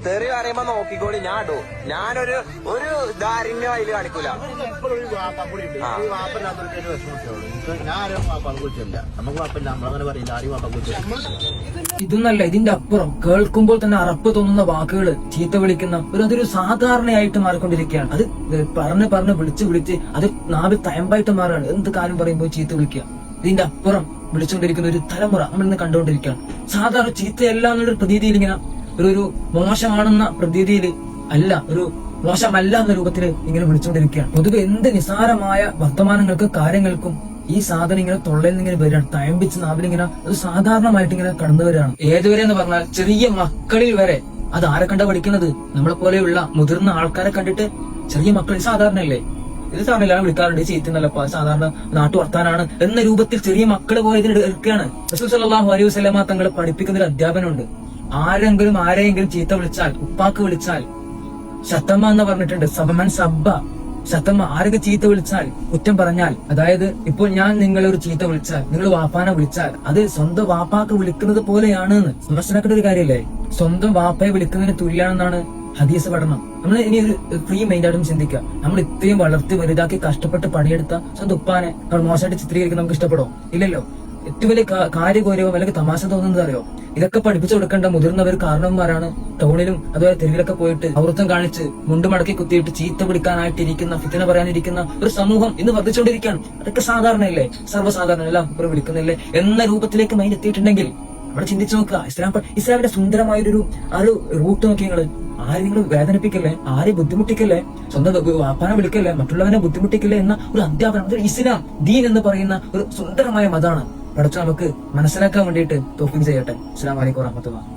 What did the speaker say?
തെറി പറയുമ്പോ നോക്കിക്കോളി. ഞാൻ ഇടൂ. ഞാനൊരു ധാരിണ്യം അതിൽ കാണിക്കൂല. ഇതൊന്നല്ല, ഇതിന്റെ അപ്പുറം കേൾക്കുമ്പോൾ തന്നെ അറപ്പ് തോന്നുന്ന വാക്കുകൾ ചീത്ത വിളിക്കുന്ന അതൊരു സാധാരണയായിട്ട് മാറിക്കൊണ്ടിരിക്കുകയാണ്. അത് പറഞ്ഞ് വിളിച്ച് അത് നാവിൽ തയമ്പായിട്ട് മാറുകയാണ്. എന്ത് കാര്യം പറയുമ്പോൾ ചീത്ത വിളിക്കുക. ഇതിന്റെ അപ്പുറം വിളിച്ചുകൊണ്ടിരിക്കുന്ന ഒരു തലമുറ നമ്മൾ ഇന്ന് കണ്ടുകൊണ്ടിരിക്കുകയാണ്. സാധാരണ ചീത്തയല്ല എന്നുള്ളൊരു പ്രതീതിയിൽ ഇങ്ങനെ ഒരു മോശമാണെന്ന പ്രതീതിയിൽ അല്ല, ഒരു മോശമല്ല എന്ന രൂപത്തിൽ ഇങ്ങനെ വിളിച്ചുകൊണ്ടിരിക്കുകയാണ്. പൊതുവെ എന്ത് നിസാരമായ വർത്തമാനങ്ങൾക്കും കാര്യങ്ങൾക്കും ഈ സാധനം ഇങ്ങനെ തൊള്ളയിൽ നിന്ന് ഇങ്ങനെ വരികയാണ്. തയമ്പിച്ച് നാവിലിങ്ങനെ അത് സാധാരണമായിട്ട് ഇങ്ങനെ കടന്നു വരികയാണ്. ഏതുവരെ എന്ന് പറഞ്ഞാൽ ചെറിയ മക്കളിൽ വരെ അത് ആരെ കണ്ടാ പഠിക്കുന്നത്? നമ്മളെ പോലെയുള്ള മുതിർന്ന ആൾക്കാരെ കണ്ടിട്ട് ചെറിയ മക്കൾ സാധാരണയല്ലേ, ഇത് സാധാരണ വിളിക്കാറുണ്ട്, ചീത്തുന്നല്ല സാധാരണ നാട്ടു വർത്താനാണ് എന്ന രൂപത്തിൽ ചെറിയ മക്കള് പോയി ഇതിന് എടുക്കുകയാണ്. റസൂൽ സല്ലല്ലാഹു അലൈഹി വസല്ലമ തങ്ങൾ പഠിപ്പിക്കുന്ന ഒരു അധ്യാപനമുണ്ട്. ആരെങ്കിലും ചീത്ത വിളിച്ചാൽ, ഉപ്പാക്ക് വിളിച്ചാൽ ശത്തമ്മ എന്ന് പറഞ്ഞിട്ടുണ്ട്. സബമൻ സബ്ബ ശത്തമ്മ, ആരൊക്കെ ചീത്ത വിളിച്ചാൽ, കുറ്റം പറഞ്ഞാൽ, അതായത് ഇപ്പോൾ ഞാൻ നിങ്ങളെ ഒരു ചീത്ത വിളിച്ചാൽ, നിങ്ങൾ വാപ്പാനെ വിളിച്ചാൽ അത് സ്വന്തം വാപ്പാക്ക് വിളിക്കുന്നത് പോലെയാണ് മനസ്സിലാക്കേണ്ട ഒരു കാര്യമല്ലേ. സ്വന്തം വാപ്പയെ വിളിക്കുന്നതിന് തുല്യാണെന്നാണ് ഹദീസ് പഠനം. നമ്മൾ ഇനി ഒരു ഫ്രീ മൈൻഡായിട്ടും ചിന്തിക്കുക. നമ്മൾ ഇത്രയും വളർത്തി വലുതാക്കി കഷ്ടപ്പെട്ട് പണിയെടുത്ത സ്വന്തം ഉപ്പാനെ നമ്മൾ മോശമായിട്ട് ചിത്രീകരിക്കാൻ നമുക്ക് ഇഷ്ടപ്പെടോ? ഇല്ലല്ലോ. ഏറ്റവും വലിയ കാര്യഗൗരവം അല്ലെങ്കിൽ തമാശ തോന്നുന്നത് അറിയോ? ഇതൊക്കെ പഠിപ്പിച്ചു കൊടുക്കേണ്ട മുതിർന്നവർ കാരണവന്മാരാണ്. ടൗണിലും അതുപോലെ തെരുവിലൊക്കെ പോയിട്ട് ഔറത്വം കാണിച്ച് മുണ്ട് മടക്കി കുത്തിയിട്ട് ചീത്ത പിടിക്കാനായിട്ടിരിക്കുന്ന, ഫിത്തന പറയാനിരിക്കുന്ന ഒരു സമൂഹം ഇന്ന് വർദ്ധിച്ചുകൊണ്ടിരിക്കുകയാണ്. അതൊക്കെ സാധാരണയല്ലേ, സർവ്വസാധാരണ എല്ലാം ഇപ്പം വിളിക്കുന്നില്ലേ എന്ന രൂപത്തിലേക്ക് മൈൻഡ് എത്തിയിട്ടുണ്ടെങ്കിൽ അവിടെ ചിന്തിച്ചു നോക്കുക. ഇസ്ലാമിന്റെ സുന്ദരമായൊരു റൂട്ട് നോക്കി ആരെങ്കിലും വേദനിപ്പിക്കല്ലേ, ആരെ ബുദ്ധിമുട്ടിക്കല്ലേ, സ്വന്തം വാപ്പാനെ വിളിക്കല്ലേ, മറ്റുള്ളവനെ ബുദ്ധിമുട്ടിക്കല്ലേ എന്ന ഒരു അധ്യാപനം. ഇസ്ലാം ദീൻ എന്ന് പറയുന്ന ഒരു സുന്ദരമായ മതമാണ്. പഠിച്ചു നമുക്ക് മനസ്സിലാക്കാൻ വേണ്ടിയിട്ട് തൗഫീഖ് ചെയ്യട്ടെ. അസ്സലാമു അലൈക്കും വറഹ്മത്തുള്ളാഹി.